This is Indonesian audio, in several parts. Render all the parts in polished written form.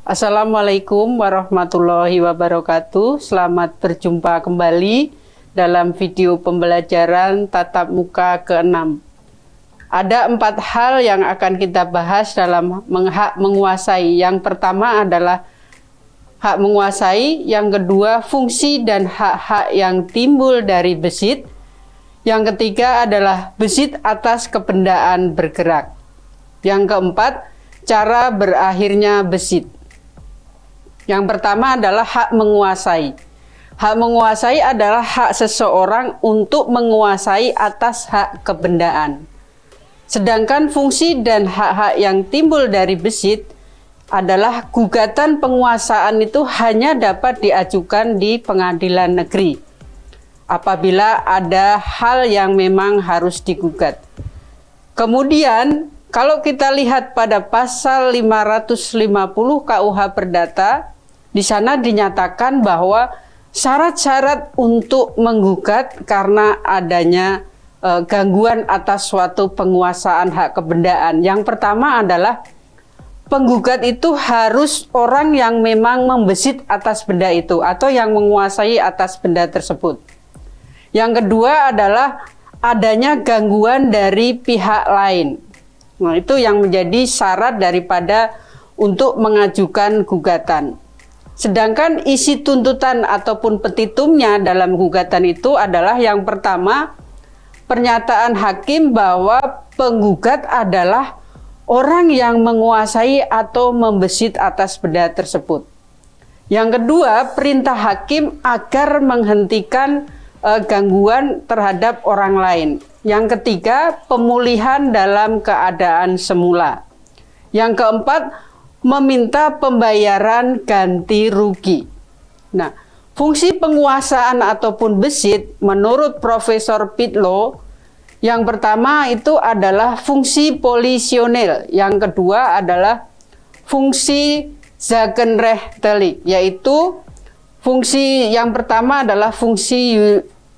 Assalamualaikum warahmatullahi wabarakatuh. Selamat berjumpa kembali dalam video pembelajaran tatap muka ke-6. Ada 4 hal yang akan kita bahas dalam hak menguasai. Yang pertama adalah hak menguasai, yang kedua fungsi dan hak-hak yang timbul dari besit, yang ketiga adalah besit atas kebendaan bergerak, yang keempat cara berakhirnya besit. Yang pertama adalah hak menguasai. Hak menguasai adalah hak seseorang untuk menguasai atas hak kebendaan. Sedangkan fungsi dan hak-hak yang timbul dari besit adalah gugatan penguasaan itu hanya dapat diajukan di pengadilan negeri apabila ada hal yang memang harus digugat. Kemudian kalau kita lihat pada pasal 550 KUH Perdata, di sana dinyatakan bahwa syarat-syarat untuk menggugat karena adanya gangguan atas suatu penguasaan hak kebendaan. Yang pertama adalah penggugat itu harus orang yang memang membesit atas benda itu atau yang menguasai atas benda tersebut. Yang kedua adalah adanya gangguan dari pihak lain. Nah, itu yang menjadi syarat daripada untuk mengajukan gugatan. Sedangkan isi tuntutan ataupun petitumnya dalam gugatan itu adalah yang pertama, pernyataan hakim bahwa penggugat adalah orang yang menguasai atau membesit atas benda tersebut. Yang kedua, perintah hakim agar menghentikan gangguan terhadap orang lain. Yang ketiga, pemulihan dalam keadaan semula. Yang keempat, meminta pembayaran ganti rugi. Nah, fungsi penguasaan ataupun besit menurut Profesor Pitlow, yang pertama itu adalah fungsi polisional, yang kedua adalah fungsi zakenrechtelijk, yaitu fungsi yang pertama adalah fungsi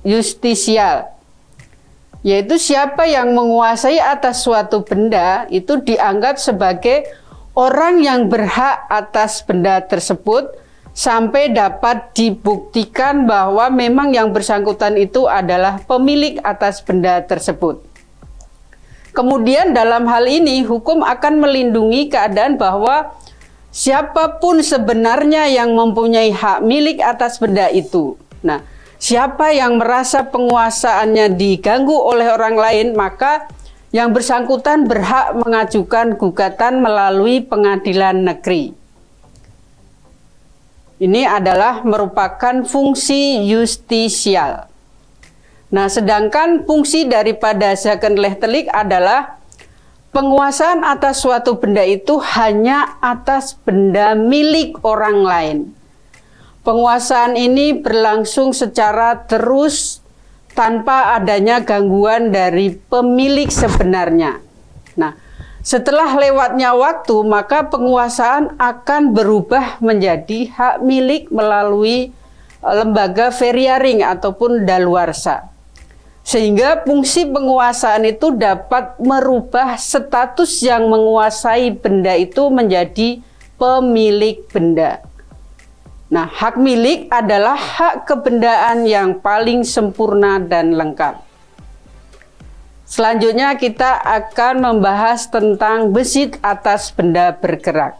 justisial, yaitu siapa yang menguasai atas suatu benda itu dianggap sebagai orang yang berhak atas benda tersebut sampai dapat dibuktikan bahwa memang yang bersangkutan itu adalah pemilik atas benda tersebut. Kemudian dalam hal ini hukum akan melindungi keadaan bahwa siapapun sebenarnya yang mempunyai hak milik atas benda itu. Nah, siapa yang merasa penguasaannya diganggu oleh orang lain, maka yang bersangkutan berhak mengajukan gugatan melalui pengadilan negeri. Ini adalah merupakan fungsi justisial. Nah, sedangkan fungsi daripada zakenrechtelijk adalah penguasaan atas suatu benda itu hanya atas benda milik orang lain. Penguasaan ini berlangsung secara terus tanpa adanya gangguan dari pemilik sebenarnya. Nah, setelah lewatnya waktu, maka penguasaan akan berubah menjadi hak milik melalui lembaga veriaring ataupun daluarsa. Sehingga fungsi penguasaan itu dapat merubah status yang menguasai benda itu menjadi pemilik benda. Nah, hak milik adalah hak kebendaan yang paling sempurna dan lengkap. Selanjutnya kita akan membahas tentang besit atas benda bergerak.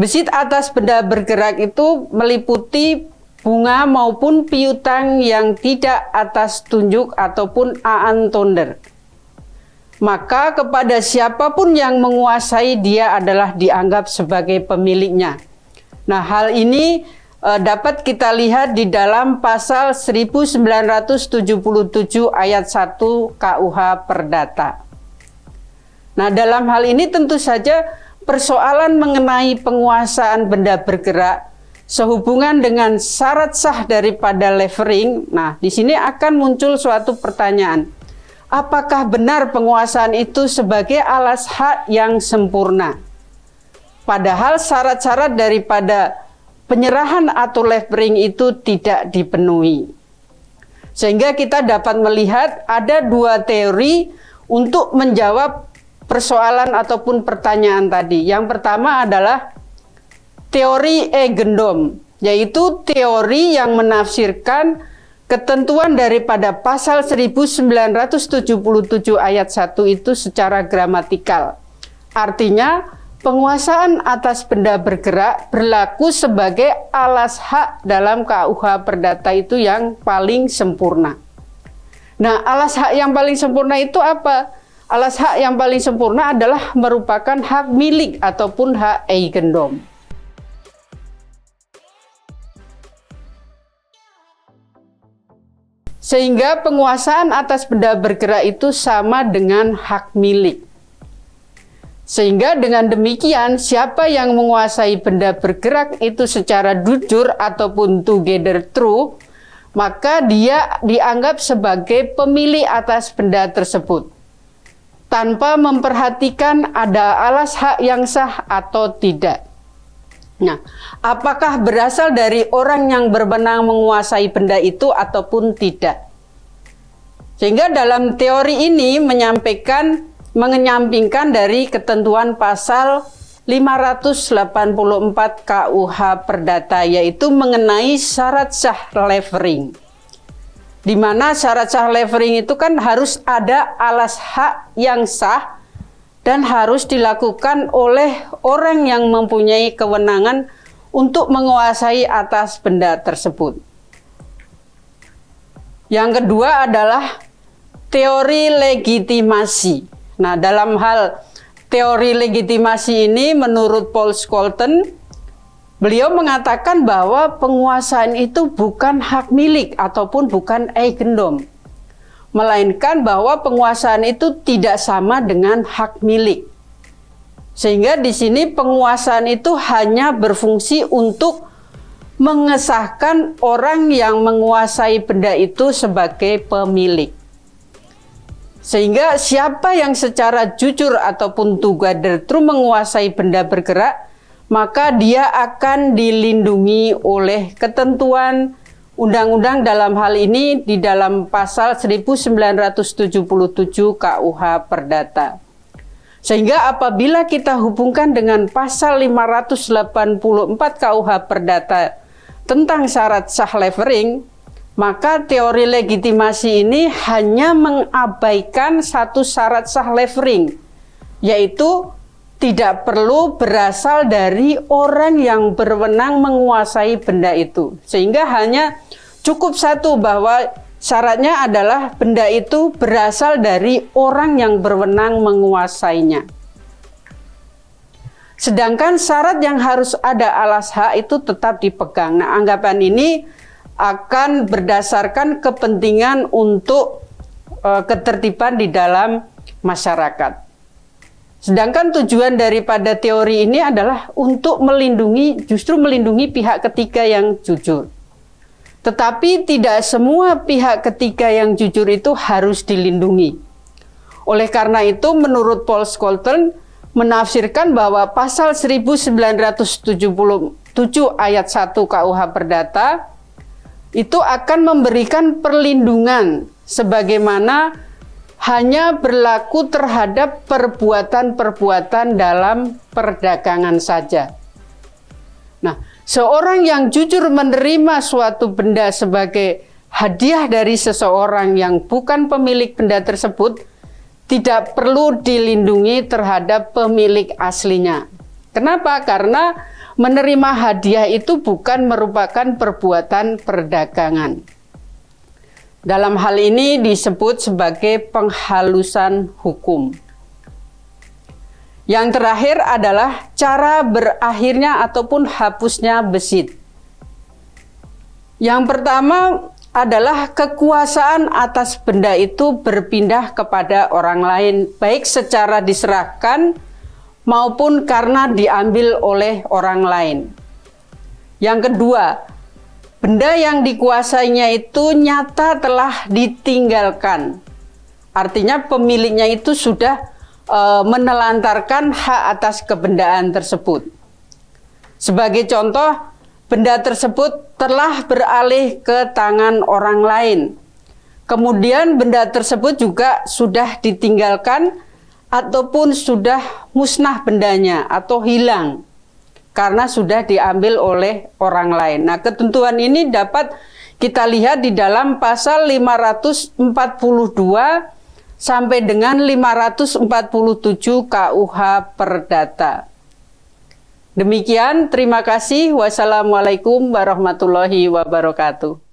Besit atas benda bergerak itu meliputi bunga maupun piutang yang tidak atas tunjuk ataupun aan tonder. Maka kepada siapapun yang menguasai dia adalah dianggap sebagai pemiliknya. Nah, hal ini dapat kita lihat di dalam pasal 1977 ayat 1 KUH Perdata. Nah, dalam hal ini tentu saja persoalan mengenai penguasaan benda bergerak sehubungan dengan syarat sah daripada levering. Nah, di sini akan muncul suatu pertanyaan. Apakah benar penguasaan itu sebagai alas hak yang sempurna? Padahal syarat-syarat daripada penyerahan atau levering itu tidak dipenuhi. Sehingga kita dapat melihat ada 2 teori untuk menjawab persoalan ataupun pertanyaan tadi. Yang pertama adalah teori eigendom, yaitu teori yang menafsirkan ketentuan daripada pasal 1977 ayat 1 itu secara gramatikal. Artinya, penguasaan atas benda bergerak berlaku sebagai alas hak dalam KUH Perdata itu yang paling sempurna. Nah, alas hak yang paling sempurna itu apa? Alas hak yang paling sempurna adalah merupakan hak milik ataupun hak eigendom. Sehingga penguasaan atas benda bergerak itu sama dengan hak milik. Sehingga dengan demikian, siapa yang menguasai benda bergerak itu secara jujur ataupun together true, maka dia dianggap sebagai pemilik atas benda tersebut, tanpa memperhatikan ada alas hak yang sah atau tidak. Nah, apakah berasal dari orang yang berwenang menguasai benda itu ataupun tidak? Sehingga dalam teori ini menyampingkan dari ketentuan pasal 584 KUH Perdata, yaitu mengenai syarat sah levering. Di mana syarat sah levering itu kan harus ada alas hak yang sah dan harus dilakukan oleh orang yang mempunyai kewenangan untuk menguasai atas benda tersebut. Yang kedua adalah teori legitimasi. Nah, dalam hal teori legitimasi ini menurut Paul Scholten, beliau mengatakan bahwa penguasaan itu bukan hak milik ataupun bukan eigendom, melainkan bahwa penguasaan itu tidak sama dengan hak milik. Sehingga di sini penguasaan itu hanya berfungsi untuk mengesahkan orang yang menguasai benda itu sebagai pemilik. Sehingga siapa yang secara jujur ataupun together true menguasai benda bergerak, maka dia akan dilindungi oleh ketentuan undang-undang dalam hal ini di dalam pasal 1977 KUH Perdata. Sehingga apabila kita hubungkan dengan pasal 584 KUH Perdata tentang syarat sah levering, maka teori legitimasi ini hanya mengabaikan satu syarat sah levering, yaitu tidak perlu berasal dari orang yang berwenang menguasai benda itu. Sehingga hanya cukup satu, bahwa syaratnya adalah benda itu berasal dari orang yang berwenang menguasainya. Sedangkan syarat yang harus ada alas hak itu tetap dipegang. Nah, anggapan ini akan berdasarkan kepentingan untuk ketertiban di dalam masyarakat. Sedangkan tujuan daripada teori ini adalah untuk justru melindungi pihak ketiga yang jujur. Tetapi tidak semua pihak ketiga yang jujur itu harus dilindungi. Oleh karena itu, menurut Paul Scholten menafsirkan bahwa pasal 1977 ayat 1 KUH Perdata itu akan memberikan perlindungan sebagaimana hanya berlaku terhadap perbuatan-perbuatan dalam perdagangan saja. Nah, seorang yang jujur menerima suatu benda sebagai hadiah dari seseorang yang bukan pemilik benda tersebut tidak perlu dilindungi terhadap pemilik aslinya. Kenapa? Karena menerima hadiah itu bukan merupakan perbuatan perdagangan. Dalam hal ini disebut sebagai penghalusan hukum. Yang terakhir adalah cara berakhirnya ataupun hapusnya besit. Yang pertama adalah kekuasaan atas benda itu berpindah kepada orang lain, baik secara diserahkan maupun karena diambil oleh orang lain. Yang kedua, benda yang dikuasainya itu nyata telah ditinggalkan. Artinya pemiliknya itu sudah menelantarkan hak atas kebendaan tersebut. Sebagai contoh, benda tersebut telah beralih ke tangan orang lain. Kemudian benda tersebut juga sudah ditinggalkan ataupun sudah musnah bendanya atau hilang. karena sudah diambil oleh orang lain. Nah, ketentuan ini dapat kita lihat di dalam pasal 542 sampai dengan 547 KUH Perdata. Demikian, terima kasih. Wassalamualaikum warahmatullahi wabarakatuh.